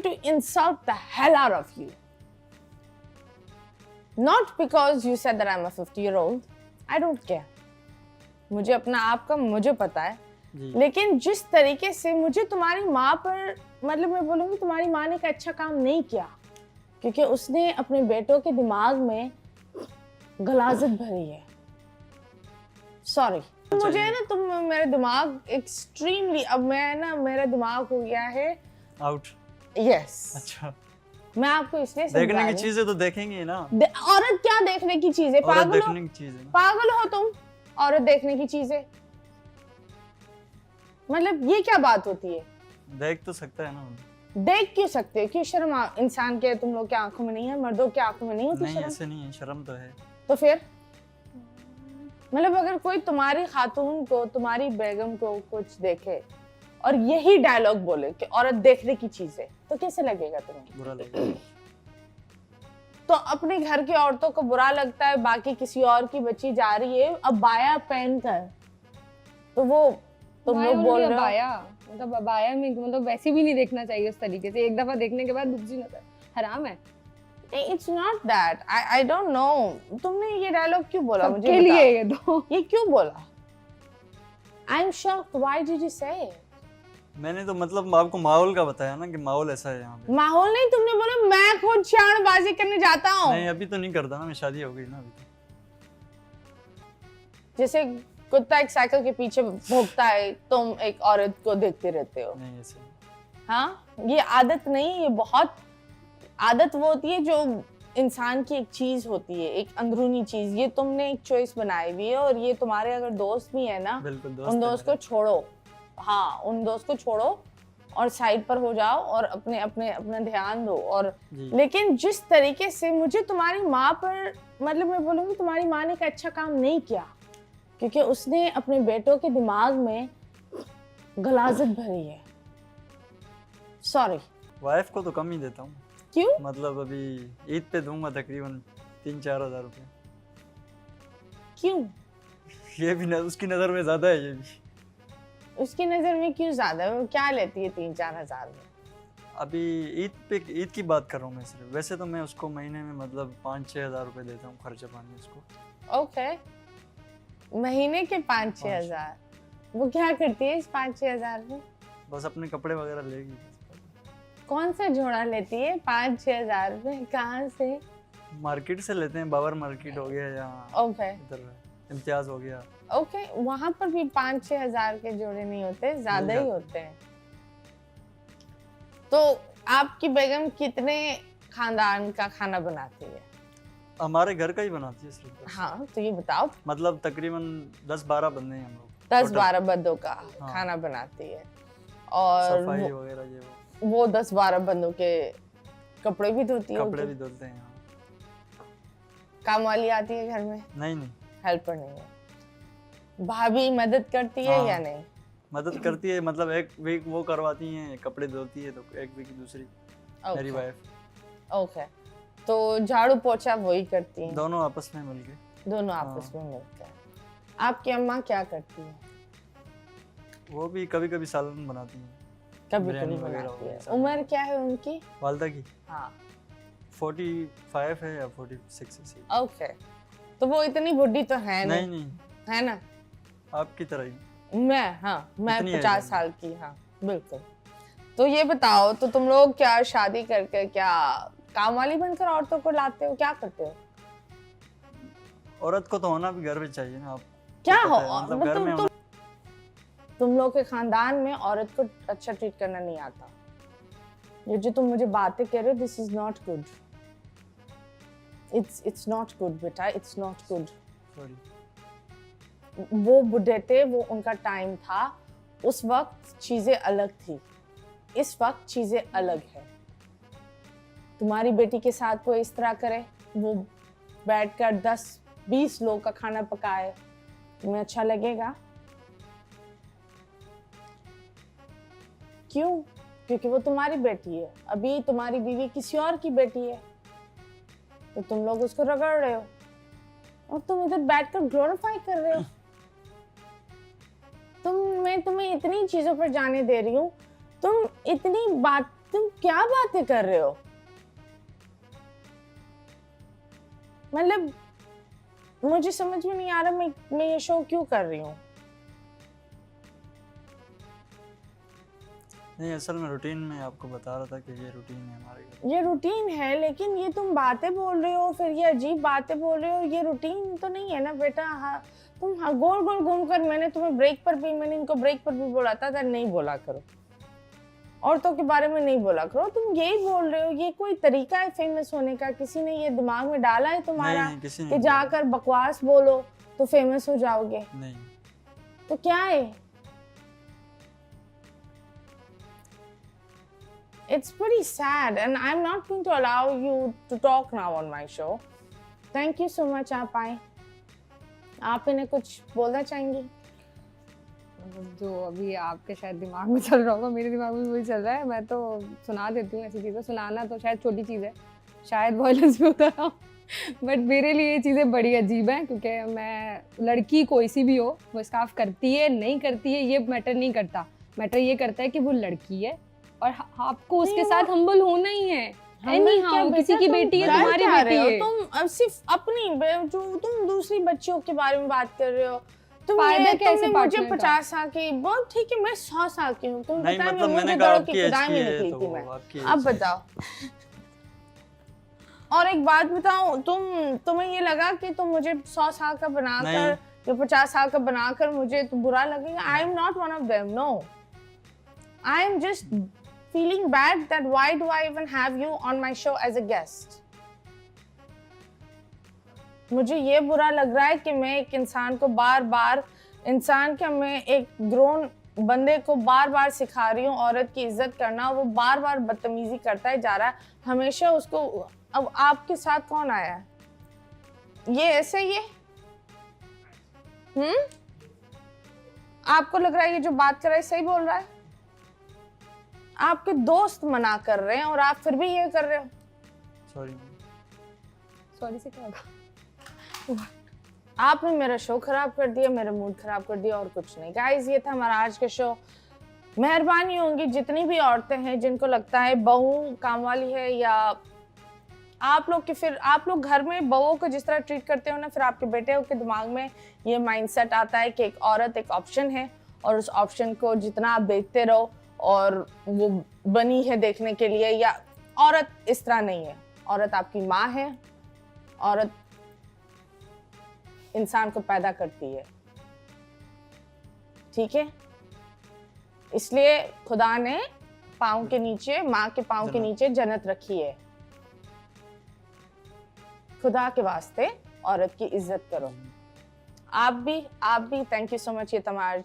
going to insult the hell out of you. Not because you said that I'm a 50-year-old. I don't care. मुझे अपना आप का मुझे पता है, लेकिन जिस तरीके से मुझे तुम्हारी माँ पर, मतलब मैं बोलूँगी तुम्हारी माँ ने एक अच्छा काम नहीं किया, क्योंकि उसने अपने बेटों के दिमाग में गलाजत भरी है. सॉरी, मुझे ना तुम मेरा दिमाग एक्सट्रीमली, अब मैं ना मेरा दिमाग हो गया है आउट. यस. अच्छा, मैं आपको इसलिए देखने की चीजें तो देखेंगे ना. औरत क्या देखने की चीज है? औरत देखने की चीज है. पागल हो तुम? औरत देखने की चीज है मतलब ये क्या बात होती है? देख तो सकता है ना. देख क्यों सकते हो? क्यों शर्म इंसान के तुम लोग के आंखों में नहीं है? मर्दों के आंखों में नहीं होती नहीं, शर्म? ऐसे नहीं है, शर्म तो है. तो फिर मतलब अगर कोई तुम्हारी खातून को, तुम्हारी बेगम को कुछ देखे और यही डायलॉग बोले कि औरत देखने की चीज है, तो कैसे लगेगा तुम्हें? बुरा लगेगा. तो अपने घर की औरतों को बुरा लगता है, बाकी किसी और की बच्ची जा रही है अब बाया पहन कर, तो वो तुम लोग बोल रहे हो बाया, मतलब बाया में मतलब वैसे भी नहीं देखना चाहिए उस तरीके से. एक दफा देखने के बाद दूसरी नजर हराम है. It's not that. I don't know. तुमने ये डायलॉग क्यों बोला मुझे? के लिए ये दो. ये क्यों बोला? I'm shocked. Why did you say it? मैंने तो मतलब आपको माहौल का बताया ना कि माहौल ऐसा है यहाँ पे. माहौल नहीं, तुमने बोला मैं खुद शानबाजी करने जाता हूँ. नहीं, अभी तो नहीं करता ना, मैं शादी हो गई ना अभी तो. जैसे कुत्ता एक साइकिल के पीछे भौंकता है, तुम एक औरत को देखते रहते हो. नहीं ऐसे. हाँ, ये आदत नहीं, ये बहुत आदत वो होती है जो इंसान की एक चीज होती है, एक अंदरूनी चीज. ये तुमने एक चॉइस बनाई हुई है, और ये तुम्हारे अगर दोस्त भी है ना, उन दोस्त को छोड़ो. हाँ, उन दोस्त को छोड़ो और साइड पर हो जाओ और अपने अपने अपना ध्यान दो. और लेकिन जिस तरीके से मुझे तुम्हारी माँ पर, मतलब मैं बोलूँगी तुम्हारी माँ ने एक अच्छा काम नहीं किया, क्योंकि उसने अपने बेटों के दिमाग में गलाजत भरी है. सॉरी. वाइफ को तो कम ही देता हूँ. क्यों? मतलब अभी ईद पे दूंगा तकरीबन 3-4 हज़ार रुपये. क्यों? ये भी उसकी नज़र में ज़्यादा है. ये भी उसकी नज़र में क्यों ज़्यादा है? वो क्या लेती है 3-4 हज़ार में? अभी ईद की बात कर रहा हूँ मैं सिर्फ. वैसे तो मैं उसको महीने में मतलब 5-6 हज़ार रुपये देता हूँ खर्चा पानी उसको. ओके, महीने के 5-6 हज़ार. वो क्या करती है इस 5-6 हज़ार में? बस अपने कपड़े वगैरह लेगी. कौन सा जोड़ा लेती है 5-6 हज़ार में? कहाँ से? मार्केट से लेते हैं. बाबर मार्केट हो गया या ओके, इधर इम्तियाज हो गया. ओके, वहाँ पर भी 5-6 हज़ार के जोड़े नहीं होते, ज़्यादा ही होते हैं. तो आपकी बेगम कितने खानदान का खाना बनाती है? हमारे घर का ही बनाती है सिर्फ. हाँ, तो ये बताओ. मतलब तकरीबन 10-12 बंदे हैं हम लोग. 10-12 बंदों का खाना बनाती है. और सफाई वगैरह ये वो 10-12 बंदों के कपड़े भी धोती है? कपड़े भी धुलते हैं. काम वाली आती है घर में? नहीं. हेल्पर नहीं है. भाभी मदद करती है या नहीं? मदद करती है, मतलब एक वीक वो करवाती हैं, कपड़े धोती है, तो एक वीक दूसरी मेरी वाइफ. ओके, तो झाड़ू पोछा वही करती हैं? दोनों आपस में मिलके. दोनों आपस में मिलकर. आपकी अम्मा क्या करती है? वो भी कभी कभी सालन बनाती हैं. कभी बनाती है. उम्र क्या है उनकी? वालदा की? हाँ, 45 है या 46 है. ओके, तो वो इतनी बुढ़ी तो है नहीं, है ना? आपकी तरह ही. मैं 50 साल की. हाँ बिल्कुल. तो ये बताओ, तो तुम लोग क्या शादी करके क्या काम वाली बनकर औरतों को लाते हो? क्या करते हो? औरत को तो होना भी घर में चाहिए ना. आप क्या हो मतलब घर में तुम लोग के खानदान में औरत को अच्छा ट्रीट करना नहीं आता. ये जो तुम मुझे बातें कह रहे हो, this is not good. It's not good बेटा, इट्स नॉट गुड. सॉरी. वो बुढ़े थे, वो उनका टाइम था. उस वक्त चीजें अलग थी, इस वक्त चीजें अलग है. तुम्हारी बेटी के साथ कोई इस तरह करे, वो बैठकर 10-20 लोग का खाना पकाए, तुम्हें अच्छा लगेगा? क्यों? क्योंकि वो तुम्हारी बेटी है. अभी तुम्हारी बीवी किसी और की बेटी है, तो तुम लोग उसको रगड़ रहे हो और तुम इधर बैठकर ग्लोरीफाई कर रहे हो. मैं तुम्हें इतनी चीजों पर जाने दे रही हूँ, तुम इतनी बात तुम क्या बातें कर रहे हो? मतलब मुझे समझ में नहीं आ रहा मैं ये शो क्यों कर रही हूँ। नहीं, असल में रूटीन में आपको बता रहा था कि ये रूटीन है हमारे घर। ये रूटीन है, लेकिन ये तुम बातें बोल रहे हो, फिर ये अजीब बातें बोल रहे हो, ये रूटीन तो नहीं है ना बेटा। हाँ, तुम गोल गोल घूम कर, मैंने तुम्हें ब्रेक पर भी, मैंने इनको ब्रेक पर भी बोला था नहीं बोला करो, औरतों के बारे में नहीं बोला करो। तुम यही बोल रहे हो, ये कोई तरीका है फेमस होने का? किसी ने ये दिमाग में डाला है तुम्हारा नहीं, किसी ने कि नहीं जाकर बकवास बोलो तो फेमस हो जाओगे? नहीं, तो क्या है? It's pretty sad and I'm not going to allow you to talk now on my show. Thank you so much आप आए। आप इन्हें कुछ बोलना चाहेंगी? मतलब जो अभी आपके शायद दिमाग में चल रहा होगा, मेरे दिमाग में भी वही चल रहा है। मैं तो सुना देती हूँ ऐसी चीज़ें। सुनाना तो शायद छोटी चीज़ है, शायद वॉयलेंस भी होता है, बट मेरे लिए ये चीज़ें बड़ी अजीब हैं, क्योंकि मैं लड़की कोई सी भी हो, वो स्कार्फ करती है नहीं करती है ये मैटर नहीं करता। मैटर ये करता है कि वो लड़की है और आपको उसके साथ हम्बल होना ही है। Humble क्या किसी बेटा, की तुम बेटी है, कर तुम्हारी क्या बेटी रहे हो? है। तुम अब सिर्फ अपनी जो तुम दूसरी बच्चियों के बारे में बात कर रहे हो। फायदा क्या तुमने इसे मुझे partner का? 50 साल की, बहुत ठीक है, मैं 100 साल की हूँ। तुम नहीं, बताए मतलब मैं मैंने मुंह कहा दड़ों आपकी की एज खुदाई की में है निकली तो थी मैं। आपकी अब एज है। बताओ। और एक बात बताओ, तुम्हें ये लगा कि तुम मुझे 100 साल का बनाकर या 50 साल का बनाकर मुझे तो बुरा लगेगा? I am not one of them, no. I am just feeling bad that why do I even have you on my show as a guest? मुझे ये बुरा लग रहा है कि मैं एक इंसान को बार-बार, मैं एक ग्रोन बंदे को बार-बार सिखा रही हूँ औरत की इज्जत करना, वो बार-बार बदतमीजी करता ही जा रहा है। हमेशा उसको, अब आपके साथ कौन आया है? ये ऐसे ही है? आपको लग रहा है ये जो बात कर रहा है सही बोल रहा है? आपके दोस्त मना कर रहे हैं और आप फिर भी ये कर रहे हो। सॉरी से क्या होगा? आपने मेरा शो खराब कर दिया, मेरा मूड खराब कर दिया, और कुछ नहीं। गाइस, ये था हमारा आज का शो। मेहरबानी होंगी जितनी भी औरतें हैं जिनको लगता है बहू काम वाली है, या आप लोग घर में बहुओं को जिस तरह ट्रीट करते हो ना, फिर आपके बेटे के दिमाग में ये माइंडसेट आता है कि एक औरत एक ऑप्शन है और उस ऑप्शन को जितना आप देखते रहो और वो बनी है देखने के लिए, या औरत इस तरह नहीं है। औरत आपकी माँ है, औरत इंसान को पैदा करती है, ठीक है? इसलिए खुदा ने पाँव के नीचे, माँ के पाँव के नीचे जन्नत रखी है। खुदा के वास्ते औरत की इज्जत करो। आप भी थैंक यू सो मच। ये हमारा